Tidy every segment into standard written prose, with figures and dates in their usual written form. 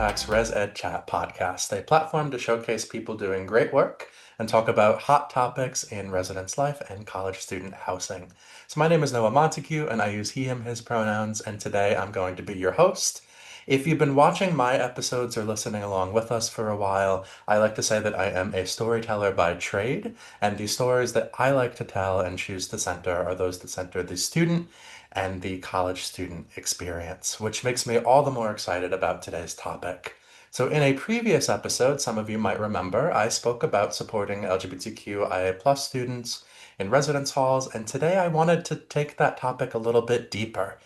Roopact's ResEdChat podcast, a platform to showcase people doing great work and talk about hot topics in residence life and college student housing. So my name is Noah Montague, and I use he, him, his pronouns, and today I'm going to be your host. If you've been watching my episodes or listening along with us for a while, I like to say that I am a storyteller by trade, and the stories that I like to tell and choose to center are those that center the student and the college student experience, which makes me all the more excited about today's topic. So, in a previous episode, some of you might remember, I spoke about supporting LGBTQIA+ students in residence halls, and today I wanted to take that topic a little bit deeper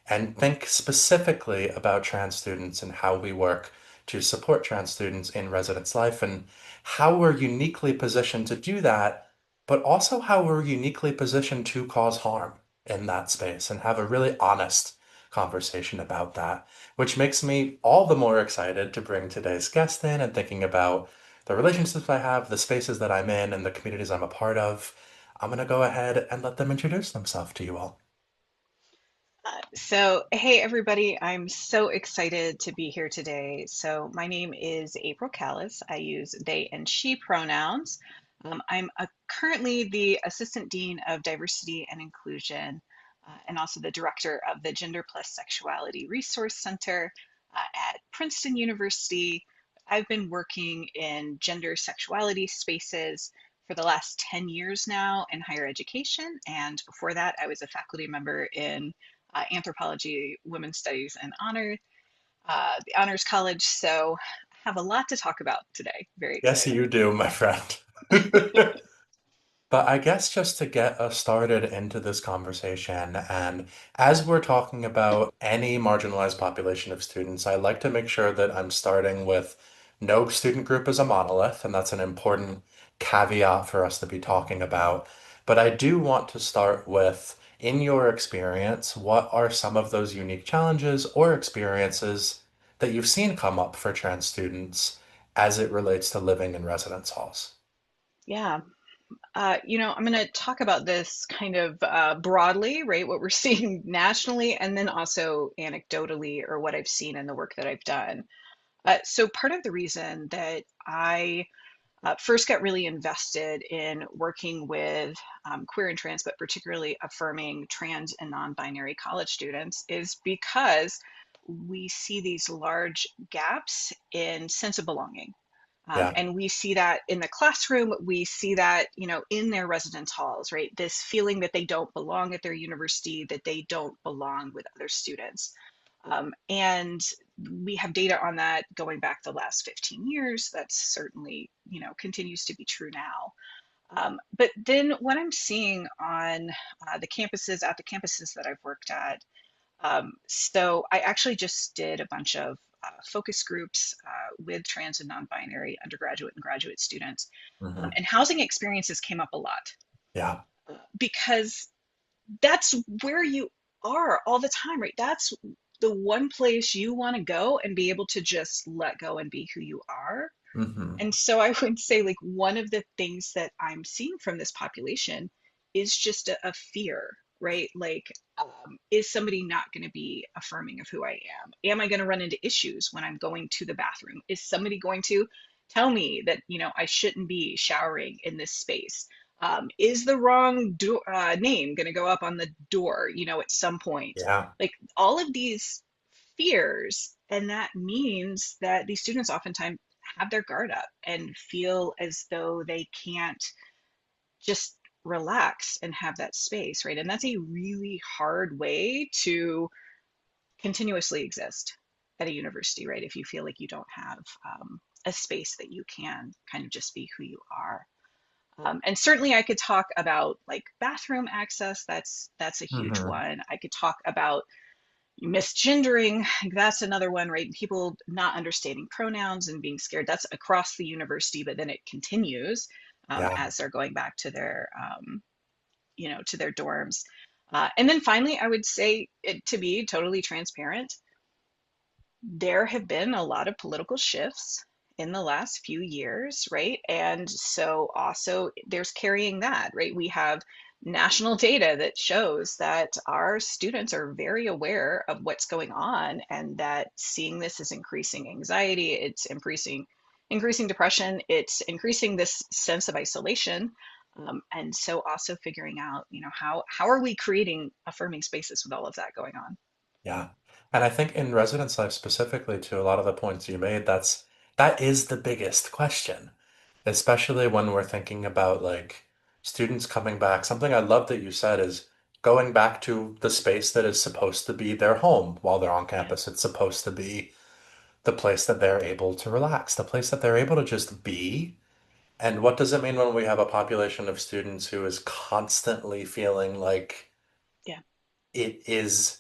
and think specifically about trans students and how we work to support trans students in residence life and how we're uniquely positioned to do that, but also how we're uniquely positioned to cause harm in that space and have a really honest conversation about that, which makes me all the more excited to bring today's guest in and thinking about the relationships I have, the spaces that I'm in, and the communities I'm a part of. I'm going to go ahead and let them introduce themselves to you all. Hey everybody, I'm so excited to be here today. So, my name is April Callis. I use they and she pronouns. I'm currently the Assistant Dean of Diversity and Inclusion and also the Director of the Gender Plus Sexuality Resource Center at Princeton University. I've been working in gender sexuality spaces for the last 10 years now in higher education. And before that, I was a faculty member in anthropology, women's studies, and the honors college. So I have a lot to talk about today. Very Yes, excited. you do, my friend. But I guess just to get us started into this conversation, and as we're talking about any marginalized population of students, I like to make sure that I'm starting with no student group is a monolith, and that's an important caveat for us to be talking about. But I do want to start with, in your experience, what are some of those unique challenges or experiences that you've seen come up for trans students as it relates to living in residence halls? Yeah. I'm going to talk about this kind of broadly, right? What we're seeing nationally, and then also anecdotally, or what I've seen in the work that I've done. So, part of the reason that I first got really invested in working with queer and trans, but particularly affirming trans and non-binary college students, is because we see these large gaps in sense of belonging. Yeah. And we see that in the classroom, we see that, in their residence halls, right? This feeling that they don't belong at their university, that they don't belong with other students. And we have data on that going back the last 15 years. That's certainly, continues to be true now. But then what I'm seeing on at the campuses that I've worked at, so I actually just did a bunch of focus groups with trans and non-binary undergraduate and graduate students, Hmm. and housing experiences came up a lot Yeah. because that's where you are all the time, right? That's the one place you want to go and be able to just let go and be who you are. Hmm. And so I would say, like, one of the things that I'm seeing from this population is just a fear, right? Like, is somebody not going to be affirming of who I am? Am I going to run into issues when I'm going to the bathroom? Is somebody going to tell me that, I shouldn't be showering in this space? Is the wrong name going to go up on the door, at some point? Yeah. Like, all of these fears. And that means that these students oftentimes have their guard up and feel as though they can't just relax and have that space, right? And that's a really hard way to continuously exist at a university, right? If you feel like you don't have a space that you can kind of just be who you are. And certainly I could talk about like bathroom access. That's a huge Hmm. one. I could talk about misgendering. That's another one, right? People not understanding pronouns and being scared. That's across the university, but then it continues Yeah. as they're going back to their dorms. And then finally, I would say, to be totally transparent, there have been a lot of political shifts in the last few years, right? And so also there's carrying that, right? We have national data that shows that our students are very aware of what's going on, and that seeing this is increasing anxiety, it's increasing depression, it's increasing this sense of isolation. And so also figuring out, how are we creating affirming spaces with all of that going on? Yeah. And I think in residence life specifically, to a lot of the points you made, that is the biggest question, especially when we're thinking about like students coming back. Something I love that you said is going back to the space that is supposed to be their home while they're on Yeah. campus. It's supposed to be the place that they're able to relax, the place that they're able to just be. And what does it mean when we have a population of students who is constantly feeling like Yeah. it is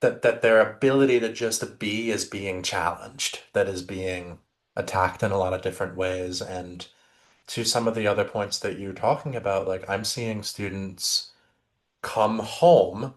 that their ability to just be is being challenged, that is being attacked in a lot of different ways. And to some of the other points that you're talking about, like I'm seeing students come home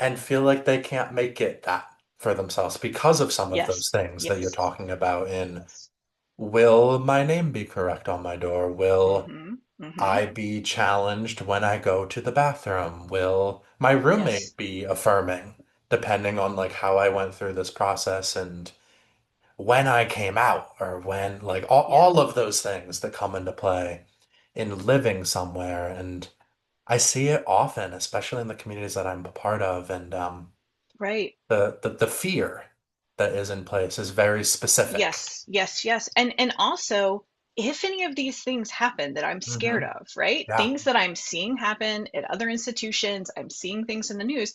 and feel like they can't make it that for themselves because of some of those Yes. things that you're Yes. talking about in Yes. will my name be correct on my door? Will Mm-hmm. Mm-hmm. I be challenged when I go to the bathroom? Will my Yes. roommate be affirming, depending on like how I went through this process and when I came out, or when like Yeah. all of those things that come into play in living somewhere. And I see it often, especially in the communities that I'm a part of, and Right. the fear that is in place is very specific. Yes, yes, yes. And also, if any of these things happen that I'm scared Hmm. of, right? Yeah. Things that I'm seeing happen at other institutions, I'm seeing things in the news.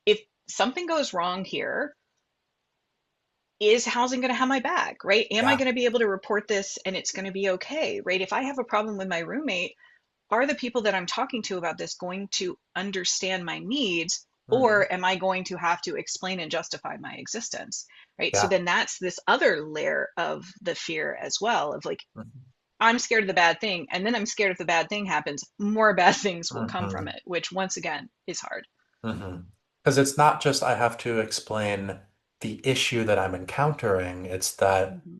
If something goes wrong here, is housing going to have my back, right? Am I Yeah. going to be able to report this and it's going to be okay, right? If I have a problem with my roommate, are the people that I'm talking to about this going to understand my needs? Hmm. Or am I going to have to explain and justify my existence? Right. So Yeah. then that's this other layer of the fear as well, of like, Hmm. I'm scared of the bad thing. And then I'm scared if the bad thing happens, more bad things will come from Hmm. it, which once again is hard. Hmm. Because it's not just I have to explain the issue that I'm encountering, it's that Mm-hmm.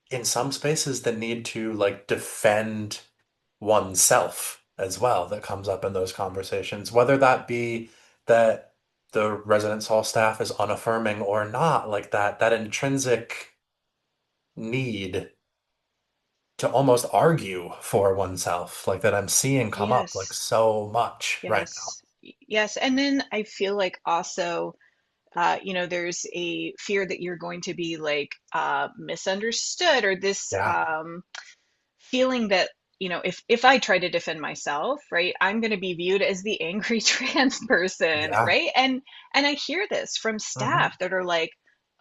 in some spaces that need to like defend oneself as well that comes up in those conversations, whether that be that the residence hall staff is unaffirming or not, like that intrinsic need to almost argue for oneself, like that I'm seeing come up like Yes. so much right now. Yes. Yes. And then I feel like also, there's a fear that you're going to be like misunderstood, or this Yeah. feeling that, if I try to defend myself, right, I'm going to be viewed as the angry trans person, Yeah. right? And I hear this from Hmm. staff that are like,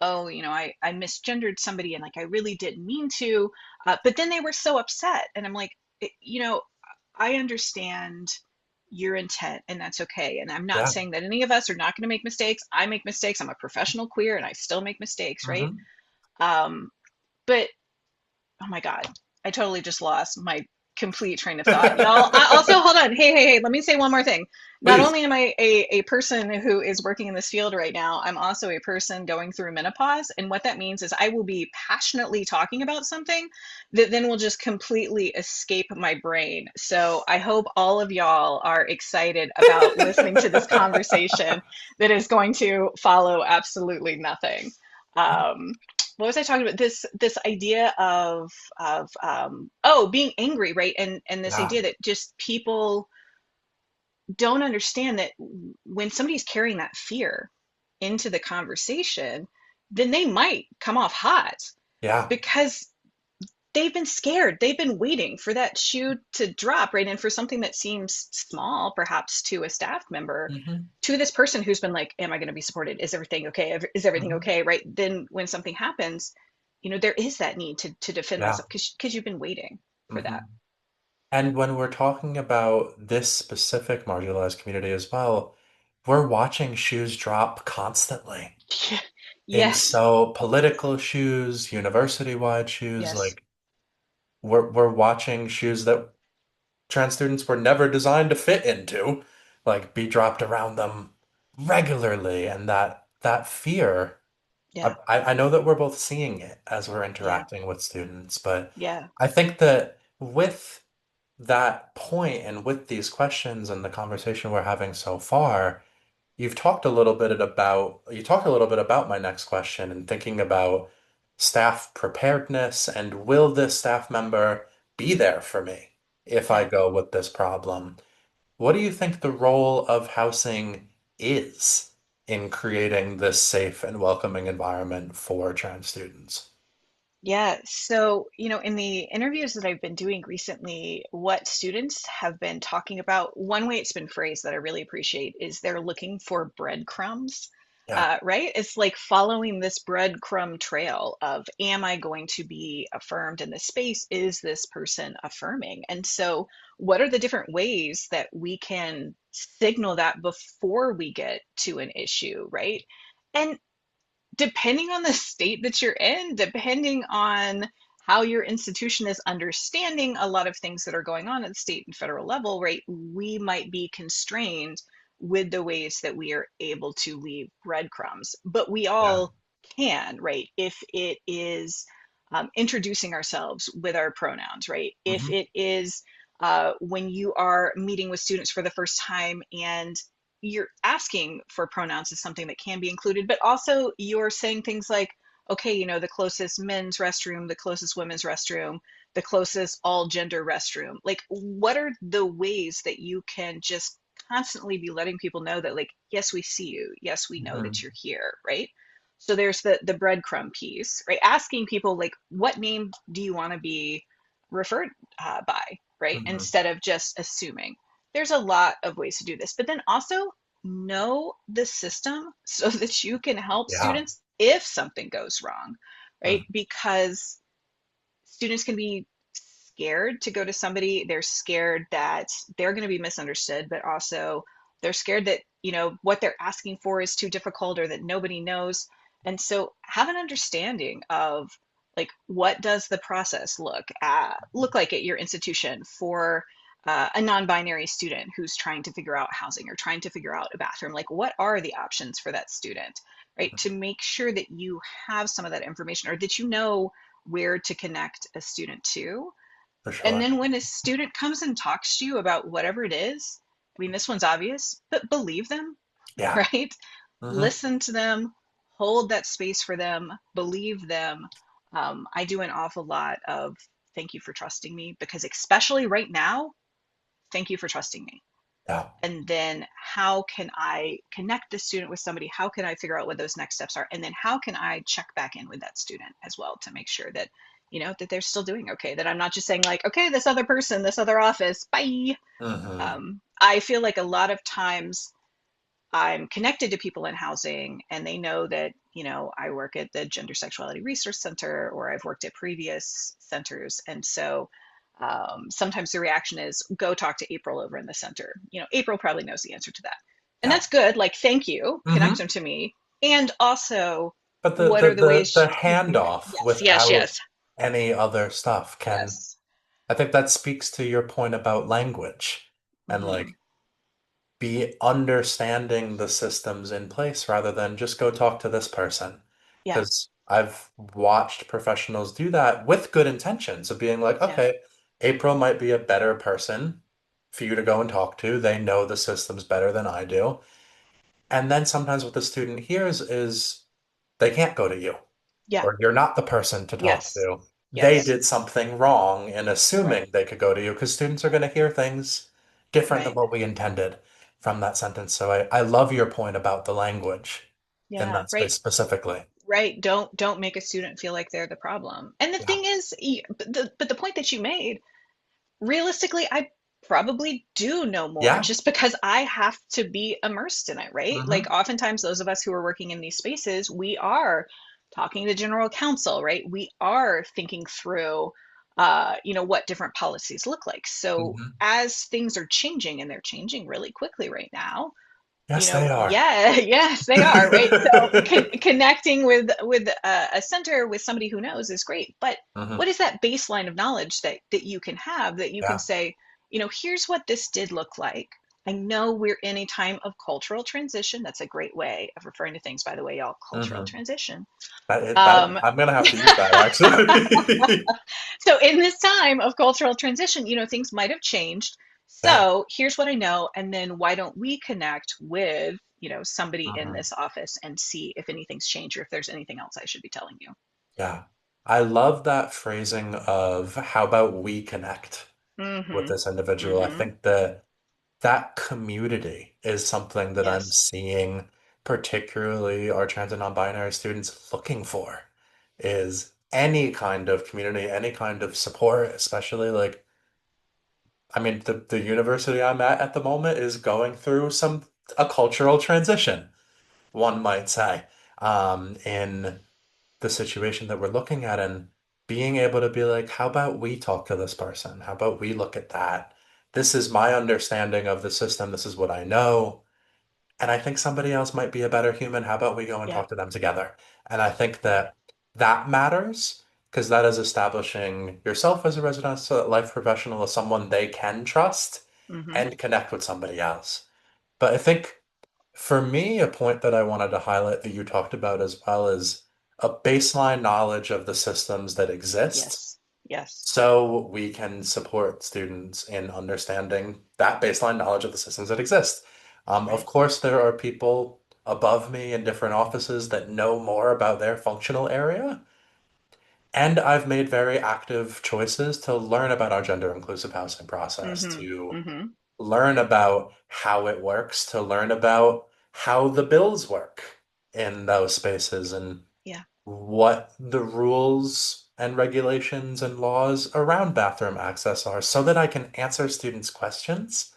oh, I misgendered somebody and like I really didn't mean to, but then they were so upset, and I'm like, I understand your intent, and that's okay. And I'm not Yeah. saying that any of us are not going to make mistakes. I make mistakes. I'm a professional queer and I still make mistakes, right? Hmm. Um, but oh my God, I totally just lost my complete train of thought. Y'all, also, hold on. Hey, hey, hey, let me say one more thing. Not Please. only am I a person who is working in this field right now, I'm also a person going through menopause. And what that means is I will be passionately talking about something that then will just completely escape my brain. So I hope all of y'all are excited about listening to this conversation that is going to follow absolutely nothing. Um, what was I talking about? This idea of being angry, right? And this Yeah. idea that just people don't understand that when somebody's carrying that fear into the conversation, then they might come off hot Yeah. because they've been scared. They've been waiting for that shoe to drop, right? And for something that seems small, perhaps to a staff member, Hmm. to this person who's been like, am I going to be supported? Is everything okay? Is everything Hmm. okay? Right. Then when something happens, there is that need to defend Yeah. myself because you've been waiting for Hmm. that. And when we're talking about this specific marginalized community as well, we're watching shoes drop constantly. And Yes. so political shoes, university-wide shoes, Yes. like we're watching shoes that trans students were never designed to fit into, like be dropped around them regularly. And that fear, Yeah. I know that we're both seeing it as we're Yeah. interacting with students, but Yeah. I think that with that point and with these questions and the conversation we're having so far, you talked a little bit about my next question and thinking about staff preparedness and will this staff member be there for me if I Yeah. go with this problem? What do you think the role of housing is in creating this safe and welcoming environment for trans students? Yeah, so, in the interviews that I've been doing recently, what students have been talking about, one way it's been phrased that I really appreciate is they're looking for breadcrumbs, Yeah. right? It's like following this breadcrumb trail of, am I going to be affirmed in this space? Is this person affirming? And so, what are the different ways that we can signal that before we get to an issue, right? And depending on the state that you're in, depending on how your institution is understanding a lot of things that are going on at the state and federal level, right, we might be constrained with the ways that we are able to leave breadcrumbs. But we Yeah. all can, right, if it is introducing ourselves with our pronouns, right? If Hmm. it is when you are meeting with students for the first time and you're asking for pronouns is something that can be included, but also you're saying things like, okay, the closest men's restroom, the closest women's restroom, the closest all gender restroom. Like, what are the ways that you can just constantly be letting people know that, like, yes, we see you. Yes, we know that Hmm. you're here, right? So there's the breadcrumb piece, right? Asking people, like, what name do you want to be referred by, right? Hmm. Instead of just assuming. There's a lot of ways to do this, but then also know the system so that you can help Yeah. students if something goes wrong, right? Mhm. Because students can be scared to go to somebody. They're scared that they're going to be misunderstood, but also they're scared that, what they're asking for is too difficult or that nobody knows. And so have an understanding of, like, what does the process look like at your institution for a non-binary student who's trying to figure out housing or trying to figure out a bathroom? Like, what are the options for that student, right? To make sure that you have some of that information or that you know where to connect a student to. For And sure. then when a student comes and talks to you about whatever it is, I mean, this one's obvious, but believe them, Yeah. right? Hmm. Listen to them, hold that space for them, believe them. I do an awful lot of thank you for trusting me because, especially right now, thank you for trusting me. Yeah. And then how can I connect the student with somebody? How can I figure out what those next steps are? And then how can I check back in with that student as well to make sure that, that they're still doing okay, that I'm not just saying, like, okay, this other person, this other office, bye. Hmm. I feel like a lot of times I'm connected to people in housing and they know that, I work at the Gender Sexuality Resource Center or I've worked at previous centers. And so sometimes the reaction is go talk to April over in the center. April probably knows the answer to that. And Yeah. that's good. Like, thank you, connect Hmm. them to me. And also, But the what the are the the the ways? handoff Yes, yes, without yes, any other stuff can, yes. I think that speaks to your point about language and Hmm. like be understanding the systems in place rather than just go talk to this person. Yeah, Because I've watched professionals do that with good intentions of being like, yeah, okay, April might be a better person for you to go and talk to. They know the systems better than I do. And then sometimes what the student hears is they can't go to you, yeah, or you're not the person to talk yes, to. They yes, did something wrong in right, assuming they could go to you because students are going to hear things different than right. what we intended from that sentence. So I love your point about the language in Yeah, that right. space specifically. Right. Don't make a student feel like they're the problem. And the Yeah. thing is, but the point that you made, realistically, I probably do know more Yeah. just because I have to be immersed in it, right? Like, Hmm. oftentimes those of us who are working in these spaces, we are talking to general counsel, right? We are thinking through what different policies look like. So Hmm. as things are changing and they're changing really quickly right now, Yes, they are. yeah, yes, they are, right? So connecting with a center with somebody who knows is great. But Hmm. what is that baseline of knowledge that you can have that you can Yeah. say, here's what this did look like. I know we're in a time of cultural transition. That's a great way of referring to things, by the way, y'all. Cultural Hmm. transition. That Um, I'm gonna have to use that actually. so in this time of cultural transition, things might have changed. Yeah. So here's what I know, and then why don't we connect with, somebody in Mhm. this office and see if anything's changed or if there's anything else I should be telling you. Yeah. I love that phrasing of how about we connect with Mm-hmm. this individual. I Mm-hmm. think that that community is something that I'm Yes. seeing particularly our trans and non-binary students looking for is any kind of community, any kind of support, especially like, I mean, the university I'm at the moment is going through a cultural transition, one might say, in the situation that we're looking at and being able to be like, how about we talk to this person? How about we look at that? This is my understanding of the system. This is what I know. And I think somebody else might be a better human. How about we go and Yeah. talk to them together? And I think Yeah. that that matters because that is establishing yourself as a resident life professional as someone they can trust Mm-hmm. and connect with somebody else. But I think for me, a point that I wanted to highlight that you talked about as well is a baseline knowledge of the systems that exist Yes. Yes. so we can support students in understanding that baseline knowledge of the systems that exist. Of Right. course, there are people above me in different offices that know more about their functional area, and I've made very active choices to learn about our gender inclusive housing process, Mm-hmm. to Mm-hmm. learn about how it works, to learn about how the bills work in those spaces and Yeah. what the rules and regulations and laws around bathroom access are so that I can answer students' questions.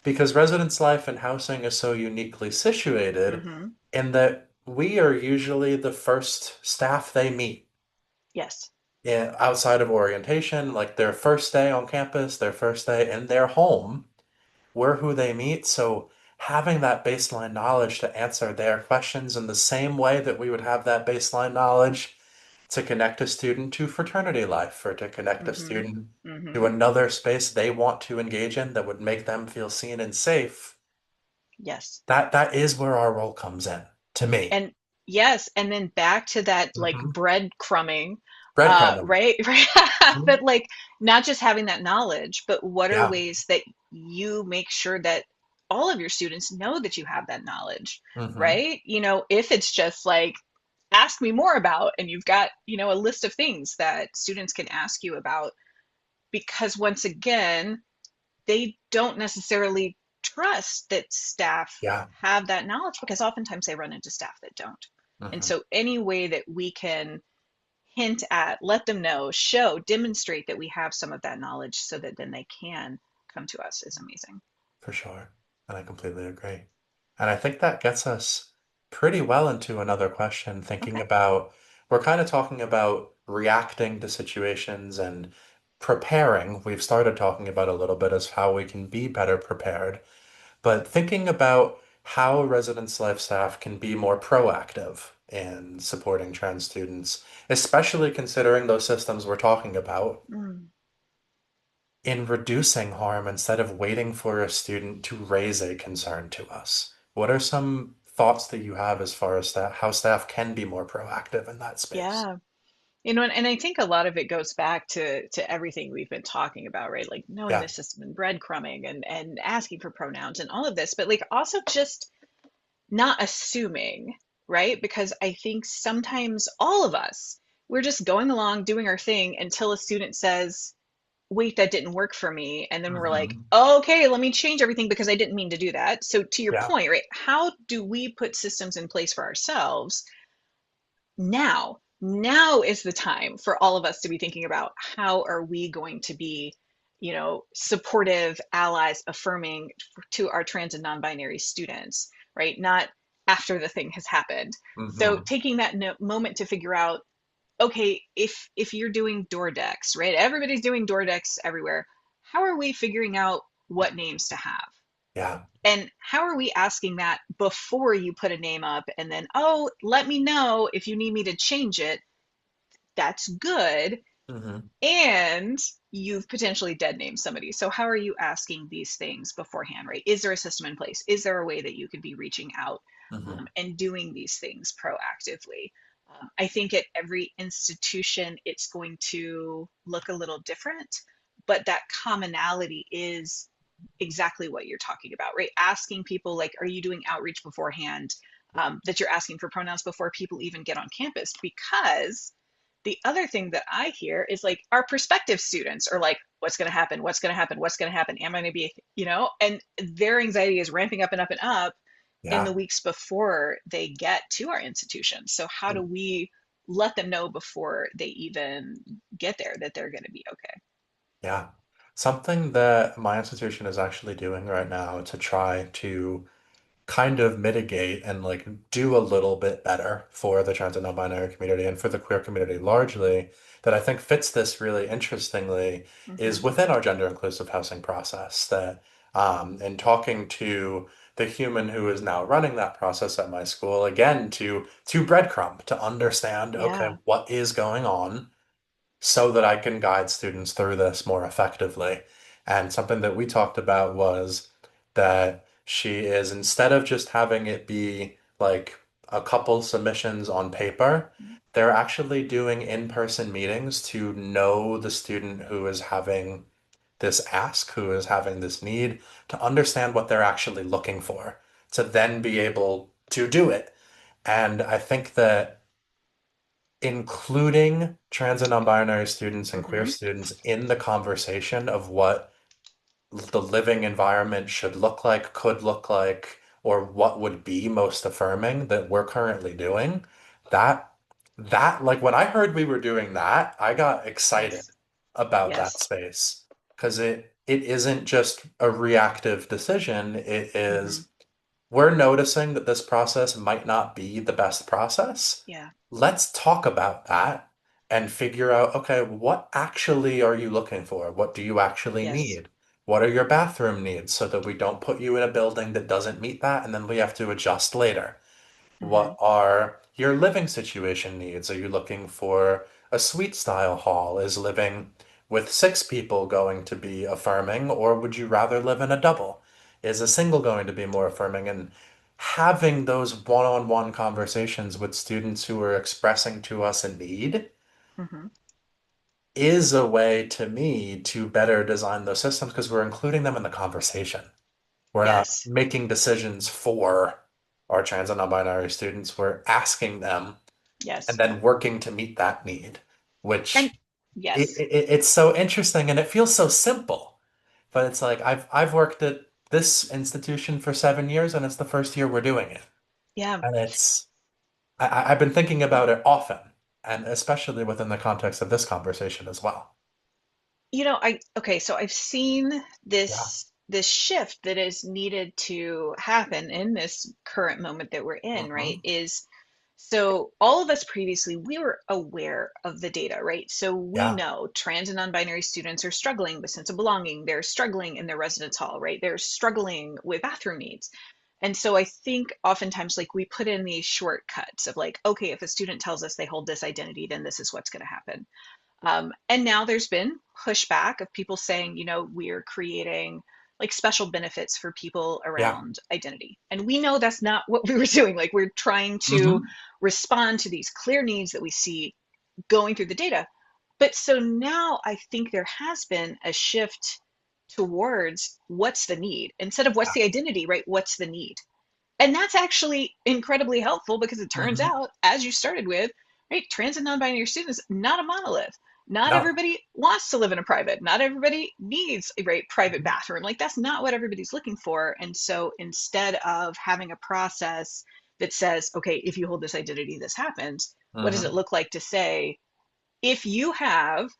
Because residence life and housing is so uniquely situated Mm-hmm. in that we are usually the first staff they meet Yes. outside of orientation, like their first day on campus, their first day in their home. We're who they meet. So having that baseline knowledge to answer their questions in the same way that we would have that baseline knowledge to connect a student to fraternity life or to connect a Mm-hmm. student to Mm-hmm. another space they want to engage in that would make them feel seen and safe. Yes. That is where our role comes in to me. And yes, and then back to that like Hmm. breadcrumbing, Breadcrumbing. right? Right. Mhm. But like not just having that knowledge, but what are Yeah. ways that you make sure that all of your students know that you have that knowledge, Hmm. right? If it's just like ask me more about, and you've got, a list of things that students can ask you about, because once again, they don't necessarily trust that staff Yeah. have that knowledge because oftentimes they run into staff that don't. And Hmm. so, any way that we can hint at, let them know, show, demonstrate that we have some of that knowledge so that then they can come to us is amazing. For sure. And I completely agree. And I think that gets us pretty well into another question, thinking Okay. about, we're kind of talking about reacting to situations and preparing. We've started talking about a little bit as how we can be better prepared, but thinking about how residence life staff can be more proactive in supporting trans students, especially considering those systems we're talking about Mm. in reducing harm instead of waiting for a student to raise a concern to us. What are some thoughts that you have as far as that, how staff can be more proactive in that space? Yeah. And I think a lot of it goes back to everything we've been talking about, right? Like knowing the Yeah. system and breadcrumbing and asking for pronouns and all of this, but like also just not assuming, right? Because I think sometimes all of us, we're just going along doing our thing until a student says, wait, that didn't work for me. And then we're like, Hmm. okay, let me change everything because I didn't mean to do that. So, to your Yeah. point, right? How do we put systems in place for ourselves now? Now is the time for all of us to be thinking about how are we going to be, supportive allies, affirming to our trans and non-binary students, right? Not after the thing has happened. So Hmm. taking that moment to figure out, okay, if you're doing door decks, right? Everybody's doing door decks everywhere. How are we figuring out what names to have? Yeah. And how are we asking that before you put a name up and then, oh, let me know if you need me to change it? That's good. Hmm. And you've potentially dead named somebody. So how are you asking these things beforehand, right? Is there a system in place? Is there a way that you could be reaching out Hmm. and doing these things proactively? I think at every institution, it's going to look a little different, but that commonality is exactly what you're talking about, right? Asking people, like, are you doing outreach beforehand? That you're asking for pronouns before people even get on campus, because the other thing that I hear is like our prospective students are like, what's going to happen? What's going to happen? What's going to happen? Am I going to be, and their anxiety is ramping up and up and up in the Yeah. weeks before they get to our institution. So, how do we let them know before they even get there that they're going to be okay? Yeah. Something that my institution is actually doing right now to try to kind of mitigate and like do a little bit better for the trans and non-binary community and for the queer community largely that I think fits this really interestingly is Mm-hmm. within our gender inclusive housing process that in talking to the human who is now running that process at my school again to breadcrumb to understand okay Yeah. what is going on so that I can guide students through this more effectively. And something that we talked about was that she is, instead of just having it be like a couple submissions on paper, they're actually doing in-person meetings to know the student who is having this ask, who is having this need, to understand what they're actually looking for, to then be able to do it. And I think that including trans and non-binary students and queer Mm-hmm. students in the conversation of what the living environment should look like, could look like, or what would be most affirming that we're currently doing, that like when I heard we were doing that, I got excited Yes. about that Yes. space because it isn't just a reactive decision. It Mm-hmm. is we're noticing that this process might not be the best process. Yeah. Let's talk about that and figure out, okay, what actually are you looking for? What do you actually Yes. need? What are your bathroom needs so that we don't put you in a building that doesn't meet that and then we have to adjust later? Mm-hmm. What are your living situation needs? Are you looking for a suite style hall? Is living with six people going to be affirming, or would you rather live in a double? Is a single going to be more affirming? And having those one-on-one conversations with students who are expressing to us a need Mm-hmm. is a way to me to better design those systems because we're including them in the conversation. We're not Yes. making decisions for our trans and non-binary students. We're asking them and Yes. then working to meet that need, And which yes. it's so interesting and it feels so simple. But it's like I've worked at this institution for 7 years and it's the first year we're doing it. Yeah. And I've been thinking about it often, and especially within the context of this conversation as well. Okay, so I've seen Yeah. this shift that is needed to happen in this current moment that we're in, right? Hmm. Is so all of us previously, we were aware of the data, right? So we Yeah. know trans and non-binary students are struggling with sense of belonging. They're struggling in their residence hall, right? They're struggling with bathroom needs. And so I think oftentimes like we put in these shortcuts of like, okay, if a student tells us they hold this identity, then this is what's going to happen. And now there's been pushback of people saying, we're creating like special benefits for people Yeah. around identity. And we know that's not what we were doing. Like we're trying to Hmm. respond to these clear needs that we see going through the data. But so now I think there has been a shift towards what's the need instead of what's Yeah. the identity, right? What's the need? And that's actually incredibly helpful because it turns Hmm. out, as you started with, right, trans and non-binary students, not a monolith. Not No. everybody wants to live in a private. Not everybody needs a right private Hmm. bathroom. Like that's not what everybody's looking for. And so instead of having a process that says, okay, if you hold this identity, this happens, what does it Hmm. look like to say, if you have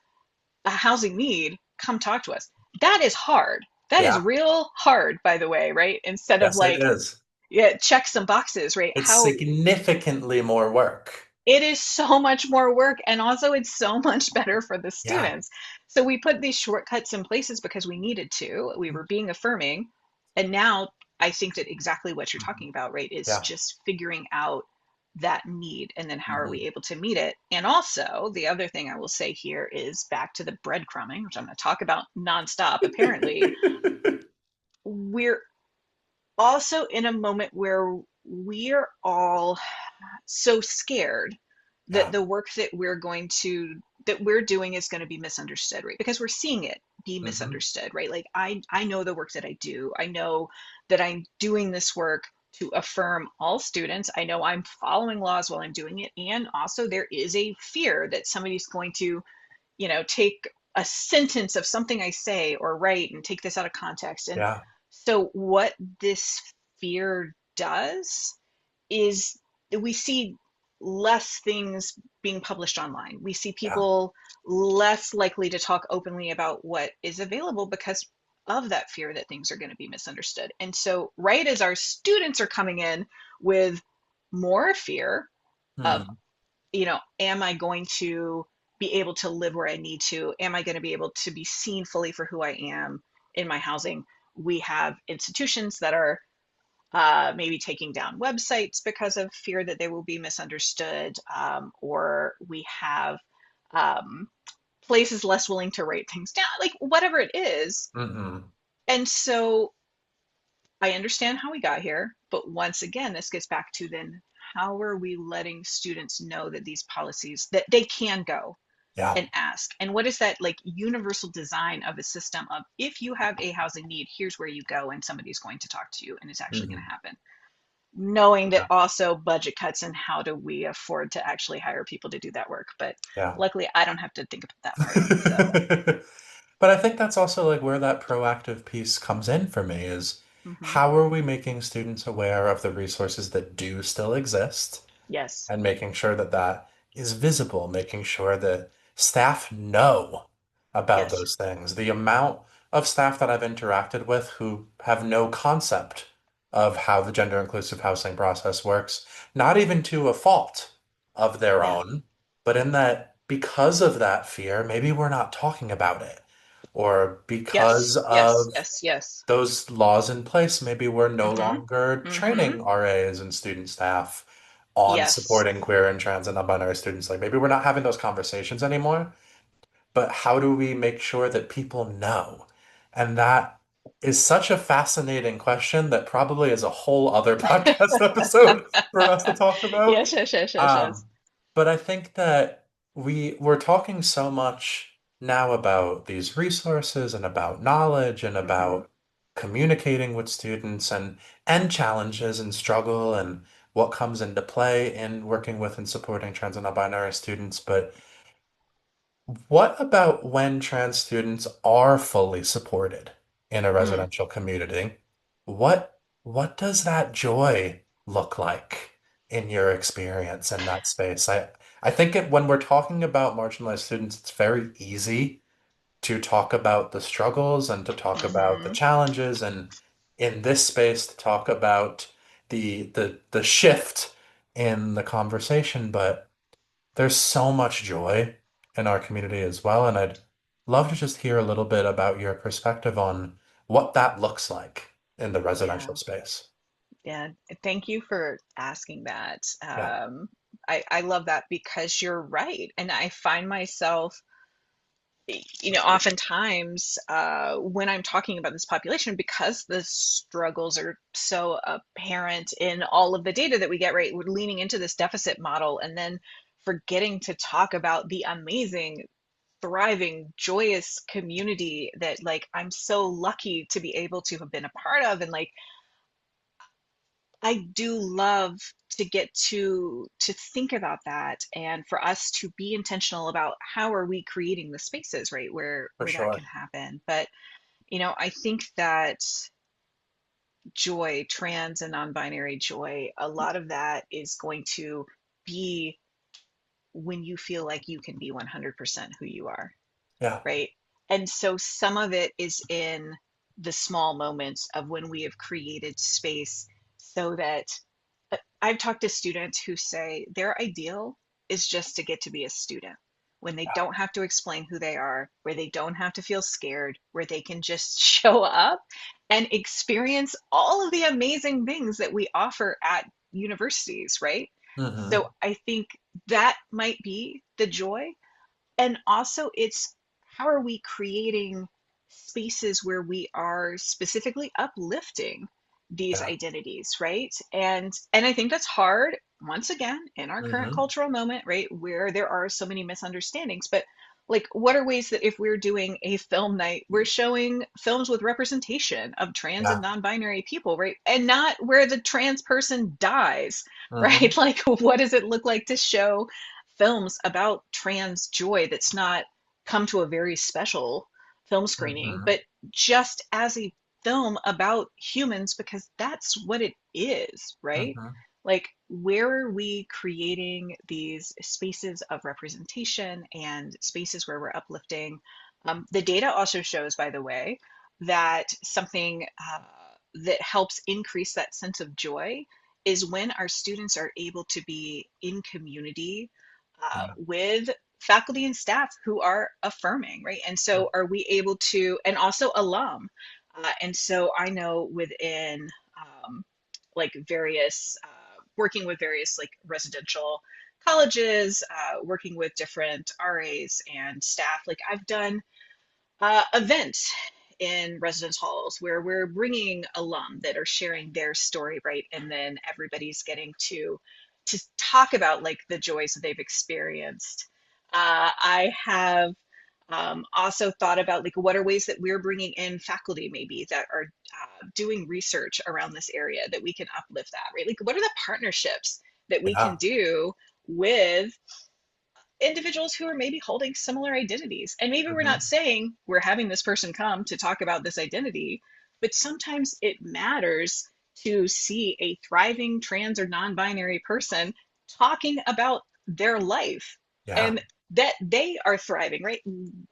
a housing need, come talk to us? That is hard. That is Yeah. real hard, by the way, right? Instead of Yes, it like, is. yeah, check some boxes, right? It's How significantly more work. it is so much more work, and also it's so much better for the Yeah. students. So we put these shortcuts in places because we needed to. We were being affirming. And now I think that exactly what you're Mhm. talking about, right, is Yeah. just figuring out. that need, and then how are we Mhm. able to meet it? And also, the other thing I will say here is back to the breadcrumbing, which I'm going to talk about nonstop. Apparently, we're also in a moment where we're all so scared that Yeah. the work that we're doing is going to be misunderstood, right? Because we're seeing it be Hmm. misunderstood, right? Like I know the work that I do. I know that I'm doing this work to affirm all students. I know I'm following laws while I'm doing it. And also there is a fear that somebody's going to, take a sentence of something I say or write and take this out of context. And Yeah. so what this fear does is we see less things being published online. We see Yeah. people less likely to talk openly about what is available because of that fear that things are going to be misunderstood. And so, right as our students are coming in with more fear of, Hmm. am I going to be able to live where I need to? Am I going to be able to be seen fully for who I am in my housing? We have institutions that are maybe taking down websites because of fear that they will be misunderstood, or we have um, places less willing to write things down, like whatever it is. Hmm. And so I understand how we got here, but once again, this gets back to then how are we letting students know that these policies that they can go Yeah. and ask, and what is that like universal design of a system of if you have a housing need, here's where you go and somebody's going to talk to you and it's actually going Hmm. to happen, knowing that Yeah. also budget cuts and how do we afford to actually hire people to do that work. But Yeah. luckily, I don't have to think about that part. So, But I think that's also like where that proactive piece comes in for me is hmm, how are we making students aware of the resources that do still exist yes, and making sure that that is visible, making sure that staff know about yes, those things. The amount of staff that I've interacted with who have no concept of how the gender inclusive housing process works, not even to a fault of their yeah, own, but in that because of that fear, maybe we're not talking about it. Or because yes, yes, of yes, yes. those laws in place, maybe we're no Mm-hmm. longer Mm-hmm. training RAs and student staff on Yes. supporting queer and trans and non-binary students. Like maybe we're not having those conversations anymore, but how do we make sure that people know? And that is such a fascinating question that probably is a whole other podcast episode for us to talk about. Yes, yes, yes, yes, yes. Um, but I think that we're talking so much now about these resources and about knowledge and Mm-hmm. about communicating with students and challenges and struggle and what comes into play in working with and supporting trans and non-binary students. But what about when trans students are fully supported in a Hmm. residential community? What does that joy look like in your experience in that space? I think when we're talking about marginalized students, it's very easy to talk about the struggles and to talk about the Mm-hmm. challenges and in this space to talk about the shift in the conversation, but there's so much joy in our community as well, and I'd love to just hear a little bit about your perspective on what that looks like in the Yeah. residential space. Yeah. Thank you for asking that. Yeah, I love that because you're right. And I find myself, oftentimes when I'm talking about this population, because the struggles are so apparent in all of the data that we get, right? We're leaning into this deficit model and then forgetting to talk about the amazing, thriving, joyous community that, like, I'm so lucky to be able to have been a part of. And, like, I do love to get to think about that and for us to be intentional about how are we creating the spaces, right, where for that sure. can happen. But I think that joy, trans and non-binary joy, a lot of that is going to be when you feel like you can be 100% who you are, Yeah, right? And so some of it is in the small moments of when we have created space so that I've talked to students who say their ideal is just to get to be a student when they yeah, don't have to explain who they are, where they don't have to feel scared, where they can just show up and experience all of the amazing things that we offer at universities, right? Mm-hmm. So I think that might be the joy. And also, it's how are we creating spaces where we are specifically uplifting these Yeah. identities, right? And I think that's hard once again in our current Mm-hmm. cultural moment, right, where there are so many misunderstandings. But like, what are ways that if we're doing a film night, we're showing films with representation of trans and Yeah. non-binary people, right? And not where the trans person dies, Mm-hmm. right? Like, what does it look like to show films about trans joy that's not come to a very special film screening, Mm-hmm. but just as a film about humans because that's what it is, right? Mm-hmm. Like, where are we creating these spaces of representation and spaces where we're uplifting? The data also shows, by the way, that something that helps increase that sense of joy is when our students are able to be in community Yeah. with faculty and staff who are affirming, right? And so are we able to, and also alum. And so I know within like various, working with various like residential colleges, working with different RAs and staff, like I've done events in residence halls where we're bringing alum that are sharing their story, right? And then everybody's getting to talk about like the joys that they've experienced. I have also thought about like what are ways that we're bringing in faculty maybe that are doing research around this area that we can uplift that, right? Like what are the partnerships that we can Yeah. do with individuals who are maybe holding similar identities. And maybe we're not Mm-hmm. saying we're having this person come to talk about this identity, but sometimes it matters to see a thriving trans or non binary person talking about their life Yeah. and that they are thriving, right?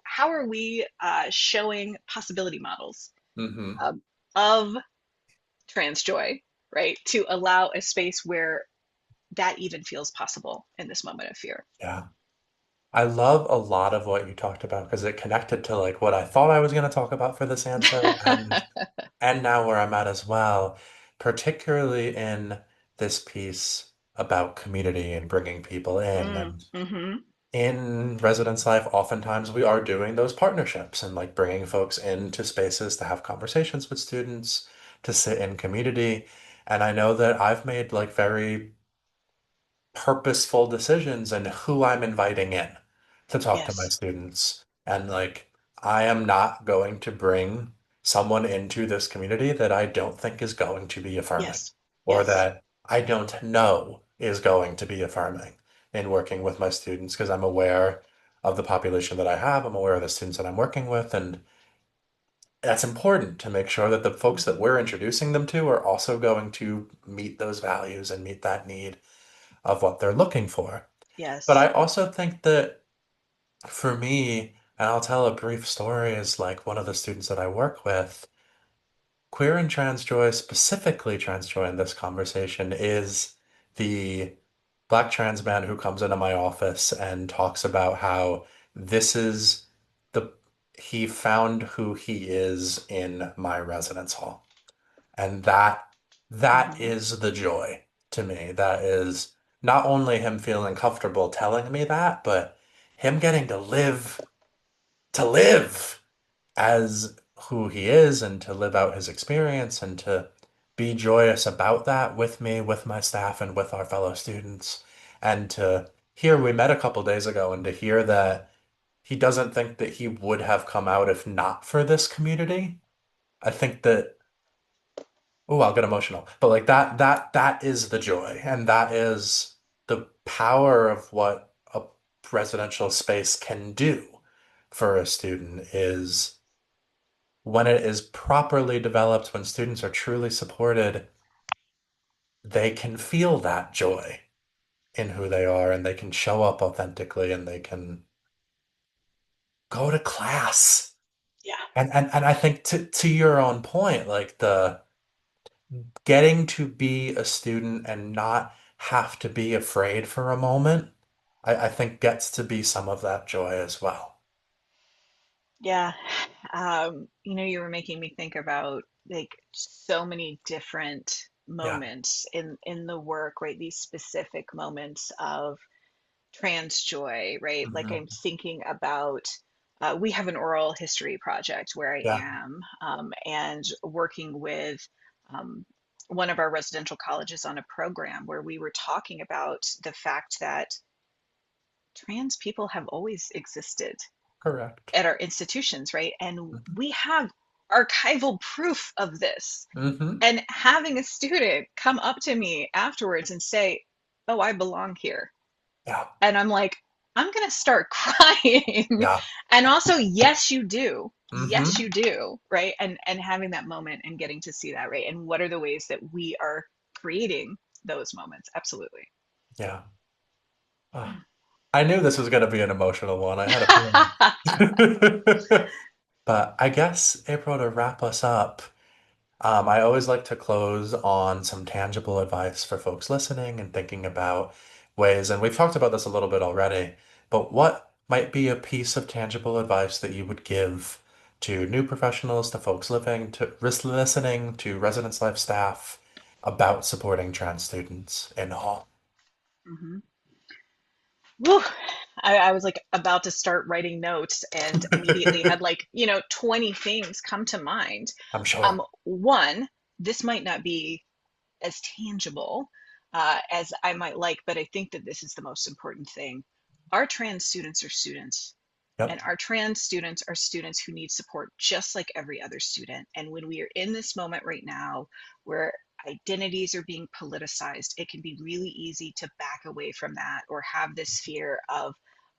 How are we showing possibility models Mm-hmm. um, of trans joy, right? To allow a space where that even feels possible in this moment of fear. Yeah. I love a lot of what you talked about because it connected to like what I thought I was going to talk about for this answer and now where I'm at as well, particularly in this piece about community and bringing people in. Mm, And hmm. in residence life, oftentimes we are doing those partnerships and like bringing folks into spaces to have conversations with students, to sit in community. And I know that I've made like very purposeful decisions and who I'm inviting in to talk to my Yes. students. And like, I am not going to bring someone into this community that I don't think is going to be affirming Yes. or Yes. that I don't know is going to be affirming in working with my students because I'm aware of the population that I have. I'm aware of the students that I'm working with. And that's important to make sure that the folks that Hmm. we're introducing them to are also going to meet those values and meet that need of what they're looking for. But Yes. I also think that for me, and I'll tell a brief story, is like one of the students that I work with, queer and trans joy, specifically trans joy in this conversation, is the Black trans man who comes into my office and talks about how this is the he found who he is in my residence hall. And that Hmm. is the joy to me. That is not only him feeling comfortable telling me that, but him getting to live as who he is and to live out his experience and to be joyous about that with me, with my staff, and with our fellow students. And to hear we met a couple days ago and to hear that he doesn't think that he would have come out if not for this community. I think that oh, I'll get emotional. But like that is the joy and that is the power of what a residential space can do for a student is when it is properly developed, when students are truly supported, they can feel that joy in who they are and they can show up authentically and they can go to class. Yeah. And I think to your own point, like the getting to be a student and not have to be afraid for a moment, I think gets to be some of that joy as well. Yeah. You know, you were making me think about like so many different. Yeah. moments in the work, right? These specific moments of trans joy, right? Like Hmm. I'm thinking about, we have an oral history project where I Yeah. am, and working with um, one of our residential colleges on a program where we were talking about the fact that trans people have always existed Correct. at our institutions, right? And Hmm. we have archival proof of this. Hmm. And having a student come up to me afterwards and say, "Oh, I belong here." Yeah. And I'm like, I'm going to start crying. Yeah. And also, yes, you do. Yes, Hmm. you do. Right. And having that moment and getting to see that. Right. And what are the ways that we are creating those moments? Absolutely. Yeah. Ah, I knew this was going to be an emotional one. I had a feeling. But I guess, April, to wrap us up, I always like to close on some tangible advice for folks listening and thinking about ways, and we've talked about this a little bit already, but what might be a piece of tangible advice that you would give to new professionals, to folks living, to listening, to residence life staff about supporting trans students in Hall? Hmm. Woo. I was like about to start writing notes and immediately had like, 20 things come to mind. I'm sure. One, this might not be as tangible as I might like, but I think that this is the most important thing. Our trans students are students, and Yep. our trans students are students who need support just like every other student. And when we are in this moment right now where identities are being politicized, it can be really easy to back away from that or have this fear of,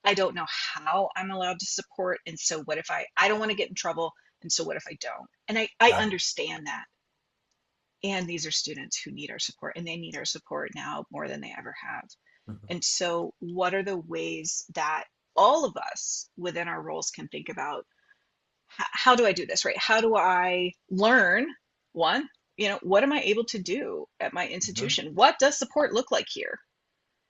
I don't know how I'm allowed to support. And so what if I don't want to get in trouble? And so what if I don't? And I Yeah. understand that. And these are students who need our support, and they need our support now more than they ever have. Mhm. And so, what are the ways that all of us within our roles can think about, how do I do this, right? How do I learn? One, what am I able to do at my Mhm. institution? What does support look like here?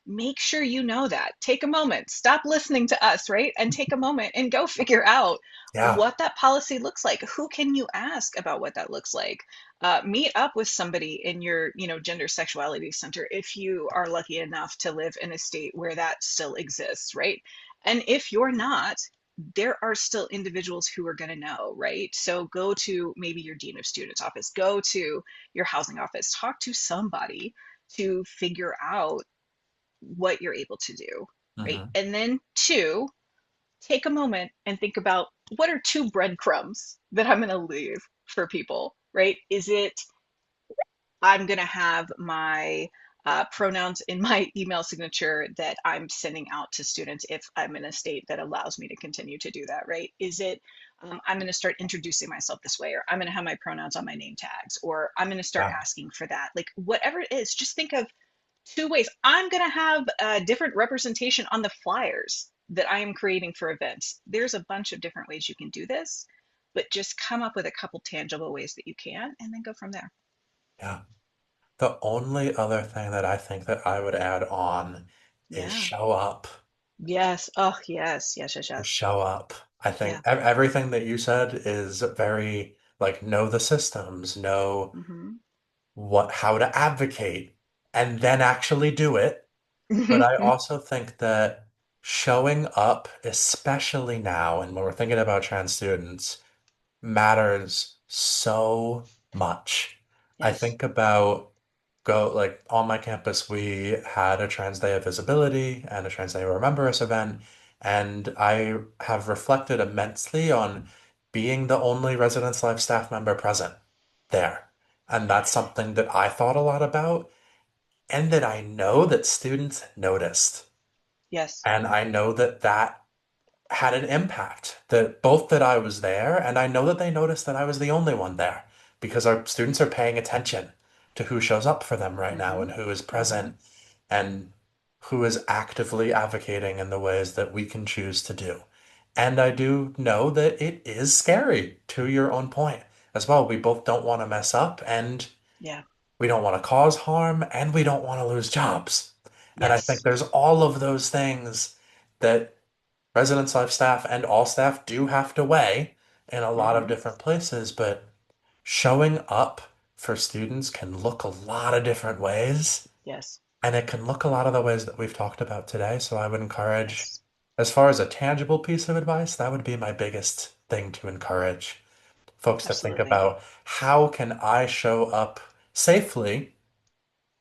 Make sure you know that. Take a moment, stop listening to us, right? And take a moment and go figure out Yeah. what that policy looks like. Who can you ask about what that looks like? Meet up with somebody in your, gender sexuality center if you are lucky enough to live in a state where that still exists, right? And if you're not, there are still individuals who are going to know, right? So go to maybe your dean of students office, go to your housing office, talk to somebody to figure out what you're able to do, right? Hmm. And then two, take a moment and think about, what are two breadcrumbs that I'm going to leave for people, right? Is it, I'm going to have my pronouns in my email signature that I'm sending out to students if I'm in a state that allows me to continue to do that, right? Is it, I'm going to start introducing myself this way, or I'm going to have my pronouns on my name tags, or I'm going to start Yeah. asking for that? Like, whatever it is, just think of two ways. I'm going to have a different representation on the flyers that I am creating for events. There's a bunch of different ways you can do this, but just come up with a couple tangible ways that you can and then go from there. Yeah. The only other thing that I think that I would add on is Yeah. show up. Yes. Oh, yes. Yes, yes, Just yes. show up. I think Yeah. everything that you said is very like know the systems, know Hmm. how to advocate, and then actually do it. But I also think that showing up, especially now, and when we're thinking about trans students, matters so much. I Yes. think about go like on my campus, we had a Trans Day of Visibility and a Trans Day Remember Us event, and I have reflected immensely on being the only Residence Life staff member present there. And that's something that I thought a lot about, and that I know that students noticed. Yes. And I know that that had an impact that both that I was there and I know that they noticed that I was the only one there because our students are paying attention to who shows up for them right now Hmm. and who is Hmm. present and who is actively advocating in the ways that we can choose to do. And I do know that it is scary to your own point as well. We both don't want to mess up and Yeah. we don't want to cause harm and we don't want to lose jobs. And I think Yes. there's all of those things that residence life staff and all staff do have to weigh in a lot of Hmm. different places, but showing up for students can look a lot of different ways, Yes. and it can look a lot of the ways that we've talked about today. So I would encourage, Yes. as far as a tangible piece of advice, that would be my biggest thing to encourage folks to think Absolutely. about how can I show up safely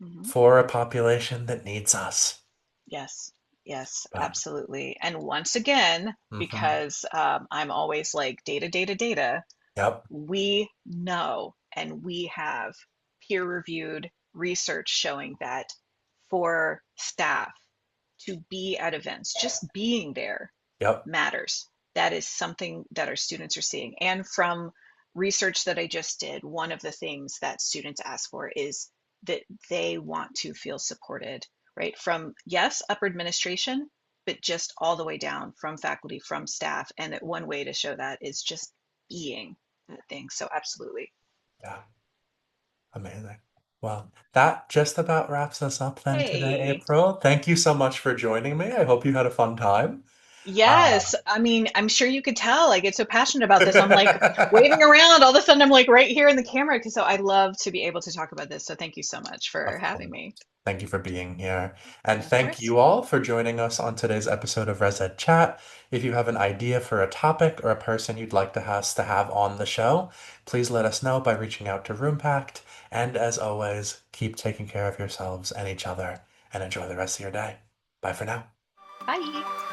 Hmm. for a population that needs us. Yes. Yes, But, absolutely. And once again, mhm. because I'm always like data, data, data, Yep, we know and we have peer-reviewed research showing that for staff to be at events, just being there yep, matters. That is something that our students are seeing. And from research that I just did, one of the things that students ask for is that they want to feel supported, right? From, yes, upper administration, but just all the way down from faculty, from staff. And that one way to show that is just being that thing. So, absolutely. yeah, amazing. Well, that just about wraps us up then today, Hey, April. Thank you so much for joining me. I hope you had a fun time. yes. I mean, I'm sure you could tell I get so passionate about this. I'm like Uh, waving around. All of a sudden, I'm like right here in the camera. So I love to be able to talk about this. So thank you so much for Of having course. me. Thank you for being here. And Of thank course. you all for joining us on today's episode of ResEd Chat. If you have an idea for a topic or a person you'd like us to have on the show, please let us know by reaching out to Roompact. And as always, keep taking care of yourselves and each other and enjoy the rest of your day. Bye for now. Bye.